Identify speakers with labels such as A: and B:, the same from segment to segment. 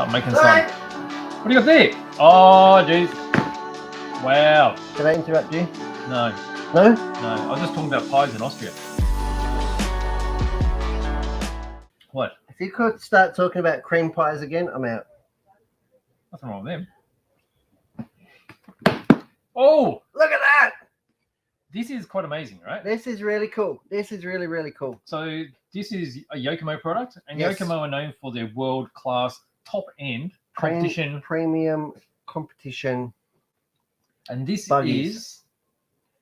A: Start making some. What do you got there? Oh, jeez. Wow.
B: Did I interrupt you?
A: No.
B: No?
A: No. I was just talking about pies in Austria. What?
B: If you could start talking about cream pies again, I'm out.
A: Nothing wrong with them. Oh!
B: Look at that!
A: This is quite amazing, right?
B: This is really cool. This is really, really cool.
A: So this is a Yokomo product, and
B: Yes.
A: Yokomo are known for their world-class, top-end competition.
B: Premium competition.
A: And this
B: Buggies.
A: is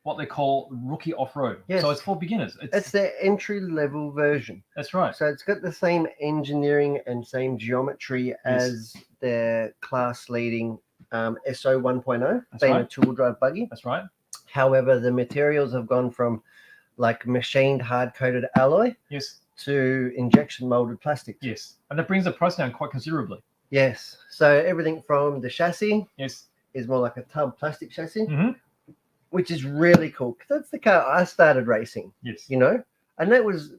A: what they call Rookie Off-Road.
B: Yes.
A: So it's for beginners.
B: It's their entry-level version.
A: That's right.
B: So it's got the same engineering and same geometry as their class-leading SO 1.0, being a two-wheel drive buggy.
A: That's right.
B: However, the materials have gone from like machined hard-coated alloy
A: Yes.
B: to injection molded plastics.
A: Yes. And that brings the price down quite considerably.
B: Yes. So everything from the chassis
A: Yes.
B: is more like a tub plastic chassis,
A: Mm-hmm.
B: which is really cool because that's the car I started racing,
A: Yes.
B: you know, and that was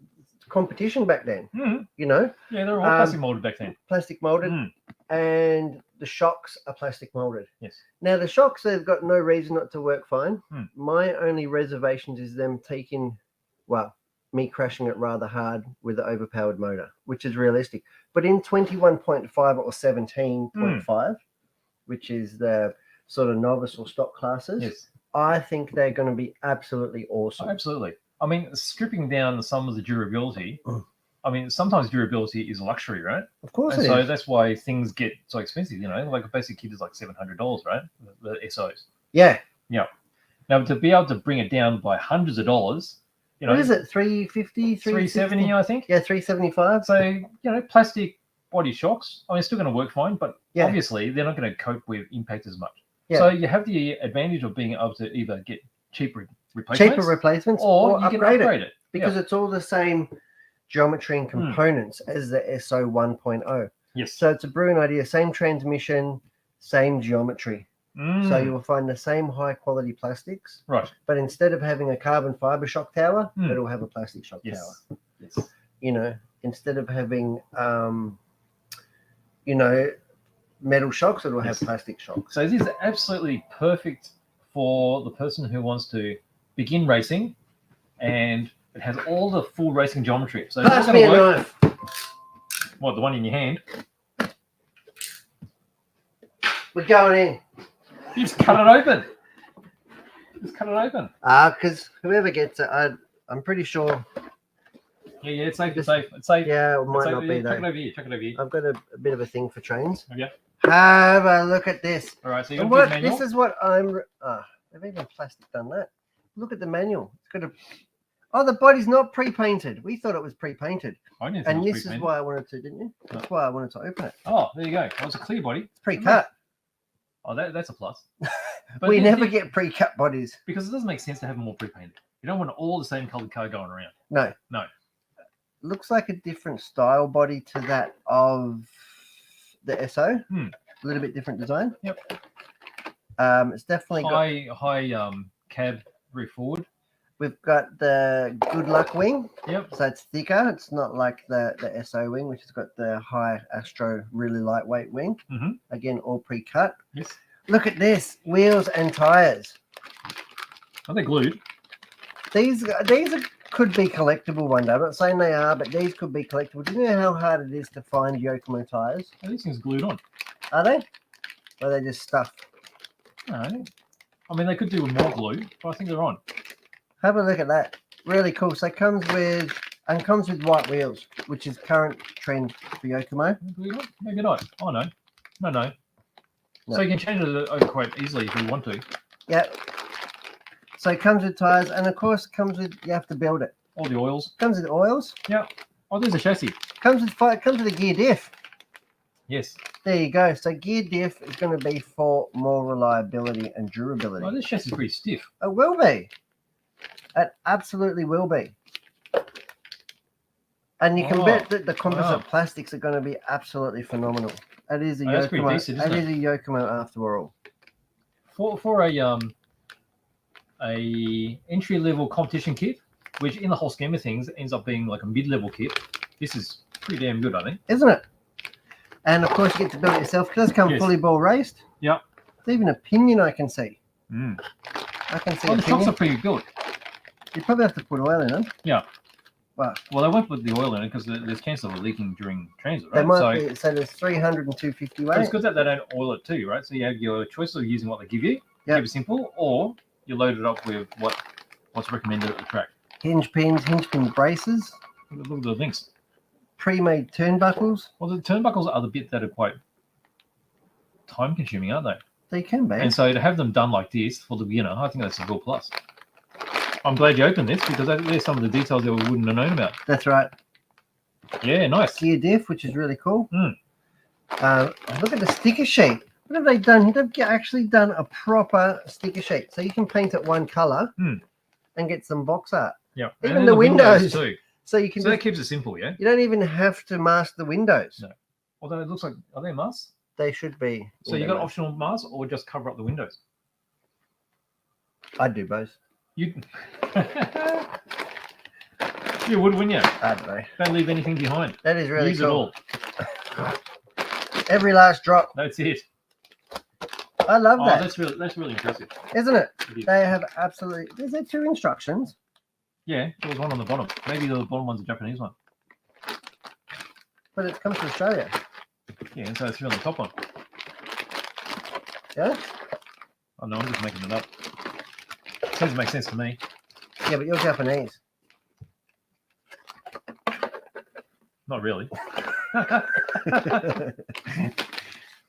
B: competition back then,
A: Mm-hmm.
B: you know,
A: Yeah, they were all plastic molded back then.
B: plastic molded,
A: Mm.
B: and the shocks are plastic molded.
A: Yes.
B: Now the shocks, they've got no reason not to work fine.
A: Mm.
B: My only reservations is them taking, well, me crashing it rather hard with the overpowered motor, which is realistic. But in 21.5 or 17.5, which is the sort of novice or stock classes,
A: Yes.
B: I think they're going to be absolutely awesome.
A: Oh, absolutely. I mean, stripping down some of the durability,
B: Mm.
A: I mean, sometimes durability is a luxury, right?
B: Of course
A: And
B: it
A: so
B: is.
A: that's why things get so expensive, you know, like a basic kit is like $700, right? The SOs.
B: Yeah.
A: Now, to be able to bring it down by hundreds of dollars, you know,
B: What is it? 350,
A: 370, I think.
B: Yeah, 375.
A: So, you know, plastic body shocks, I mean, it's still going to work fine, but
B: Yeah.
A: obviously they're not going to cope with impact as much.
B: Yeah.
A: So you have the advantage of being able to either get cheaper replacements,
B: Cheaper replacements
A: or you
B: upgrade
A: can upgrade it.
B: because it's all the same geometry and components as the SO 1.0.
A: Yes.
B: So it's a brilliant idea. Same transmission, same geometry. So you will find the same high quality plastics,
A: Right.
B: but instead of having a carbon fiber shock tower, it'll have a plastic shock tower.
A: Yes. Yes.
B: You know, instead of having, you know, metal shocks, it'll have plastic shocks.
A: So this is absolutely perfect for the person who wants to begin racing, and it has all the full racing geometry. So it's
B: Pass
A: not
B: me
A: going
B: a
A: to work.
B: knife.
A: What, the one in your hand?
B: We're going in.
A: You just cut it open. Just cut it open.
B: Because whoever gets it, I'm pretty sure.
A: Yeah, it's safe. It's safe. It's safe.
B: Yeah, it
A: It's
B: might
A: safe.
B: not be
A: Chuck
B: though.
A: it over here. Chuck it over here.
B: I've got a bit of a thing for trains.
A: Have you?
B: Have a look at this.
A: All right. So you
B: And
A: got a
B: what,
A: manual.
B: this is what I'm. They've even plastic done that. Look at the manual. It's got a. Oh, the body's not pre-painted. We thought it was pre-painted,
A: I didn't think
B: and
A: it was
B: this is
A: pre-painted.
B: why I wanted to, didn't you? That's why I wanted to open it.
A: Oh, there you go. That was a clear body.
B: It's pre-cut.
A: Oh, that's a plus. But
B: We
A: the-
B: never
A: the-
B: get pre-cut bodies.
A: because it doesn't make sense to have them all pre-painted. You don't want all the same colored car going around.
B: No.
A: No.
B: Looks like a different style body to that of the SO. A little bit different design.
A: Yep.
B: It's definitely got.
A: High cab roof forward.
B: We've got the good luck wing.
A: Yep.
B: So it's thicker. It's not like the SO wing, which has got the high Astro, really lightweight wing.
A: Mhm.
B: Again, all pre-cut.
A: Yes.
B: Look at this, wheels and tires.
A: Are they glued?
B: These could be collectible one day. I'm not saying they are, but these could be collectible. Do you know how hard it is to find Yokomo tires?
A: Oh, these things glued on.
B: Are they? Or are they just stuff?
A: No. I mean, they could do with more glue, but I think they're on.
B: Have a look at that. Really cool. So it comes with white wheels, which is current trend for Yokomo.
A: Glued on? Maybe not. Oh, no. No.
B: No.
A: So you can change it over quite easily if you want to.
B: Yep. So it comes with tires, and of course, you have to build it.
A: All the oils.
B: Comes with oils.
A: Yeah. Oh, there's a chassis.
B: Comes with a gear diff.
A: Yes.
B: There you go. So gear diff is going to be for more reliability and durability.
A: Oh, this chassis is pretty stiff.
B: It will be. It absolutely will be. And you can bet that the composite plastics are going to be absolutely phenomenal. It is a
A: that's pretty
B: Yokomo.
A: decent, isn't
B: It is a Yokomo after all.
A: For a entry level competition kit, which in the whole scheme of things ends up being like a mid level kit. This is pretty damn good, I think.
B: Isn't it? And of course, you get to build it yourself. It does come
A: Yes.
B: fully ball raced.
A: Yep.
B: There's even a pinion I can see.
A: Mm.
B: I can see
A: Well,
B: a
A: the shocks
B: pinion.
A: are pretty good.
B: You probably have to put oil in them.
A: Yeah.
B: Wow.
A: Well, they won't put the oil in it because there's chance of it leaking during transit,
B: They
A: right?
B: might be, so there's 300 and 250
A: But
B: weight.
A: it's good that they don't oil it too, right? So you have your choice of using what they give you,
B: Yep.
A: keep it simple, or you load it up with what's recommended at the track.
B: Hinge pins, hinge pin braces,
A: Look at the links.
B: pre-made turnbuckles.
A: Well, the turnbuckles are the bit that are quite time-consuming, aren't they?
B: They can be.
A: And so to have them done like this for the beginner, I think that's a real plus. I'm glad you opened this because there's some of the details that we wouldn't have known about.
B: That's right.
A: Yeah, nice.
B: Gear diff, which is really cool.
A: Mm.
B: Look at the sticker sheet. What have they done? They've actually done a proper sticker sheet. So you can paint it one color and get some box art.
A: Yeah.
B: Even
A: And
B: the
A: then
B: windows.
A: too.
B: So you can
A: So that keeps it simple, yeah?
B: you don't even have to mask the windows.
A: No. Although it looks like, are they masks?
B: They should be.
A: So you got optional masks or just cover up the windows?
B: I'd do both.
A: You you would, wouldn't you?
B: I don't know.
A: Don't leave anything behind.
B: That is really
A: Use it
B: cool.
A: all.
B: Every last drop.
A: That's it.
B: I love
A: Oh,
B: that.
A: that's really impressive.
B: Isn't it?
A: It is.
B: They have absolutely. Is there 2 instructions?
A: Yeah, there was one on the bottom. Maybe the bottom one's a Japanese one.
B: But it comes to Australia.
A: Yeah, and so it's on the top one.
B: Yeah?
A: Oh no, I'm just making it up. Doesn't make sense to me.
B: Yeah, but you're Japanese.
A: Not really.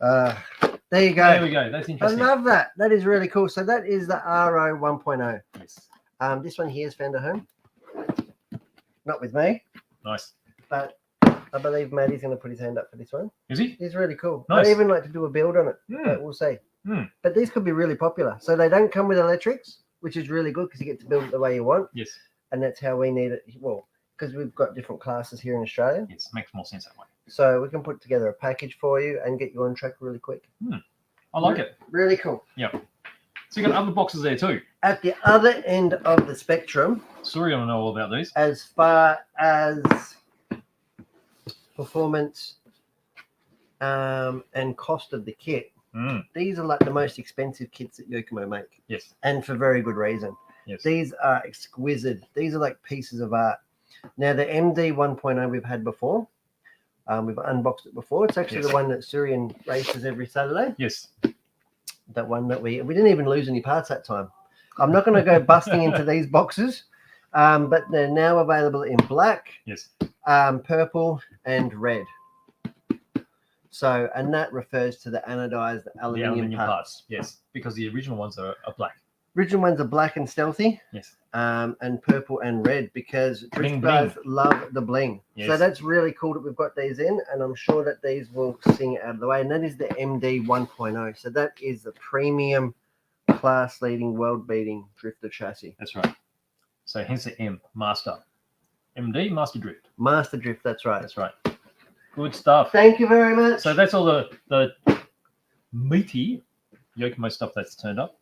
B: There you go.
A: There we go. That's
B: I
A: interesting.
B: love that. That is really cool. So that is the RO 1.0.
A: Yes.
B: This one here is found at home. Not with me,
A: Nice.
B: but I believe Maddie's going to put his hand up for this one.
A: Is he?
B: It's really cool.
A: Nice.
B: I'd even like to do a build on it,
A: Mm.
B: but we'll see.
A: Mm.
B: But these could be really popular. So they don't come with electrics, which is really good because you get to build it the way you want.
A: Yes.
B: And that's how we need it. Well, because we've got different classes here in Australia.
A: Yes. Makes more sense that way.
B: So we can put together a package for you and get you on track really quick.
A: I like it.
B: Really cool.
A: So you got other boxes there too.
B: At the other end of the spectrum,
A: Sorry, I don't know all about these.
B: as far as performance and cost of the kit, these are like the most expensive kits that Yokomo make,
A: Yes.
B: and for very good reason.
A: Yes.
B: These are exquisite. These are like pieces of art. Now, the MD 1.0 we've had before. We've unboxed it before. It's actually
A: Yes.
B: the one that Surian races every Saturday.
A: Yes.
B: That one that we didn't even lose any parts that time. I'm not going to go busting into these boxes, but they're now available in black,
A: Yes.
B: purple, and red. So, and that refers to the anodized
A: The
B: aluminium
A: aluminium
B: parts.
A: parts. Yes. Because the original ones are black.
B: Original ones are black and stealthy,
A: Yes.
B: and purple and red because
A: Bling,
B: drift guys love the bling. So
A: Yes.
B: that's really cool that we've got these in, and I'm sure that these will sing it out of the way. And that is the MD 1.0. So that is the premium, class-leading, world-beating drifter chassis.
A: That's right. So hence the M, Master. MD, Master Drift.
B: Master drift, that's right.
A: That's right. Good stuff.
B: Thank you very much.
A: So that's all the meaty Yokomo stuff that's turned up.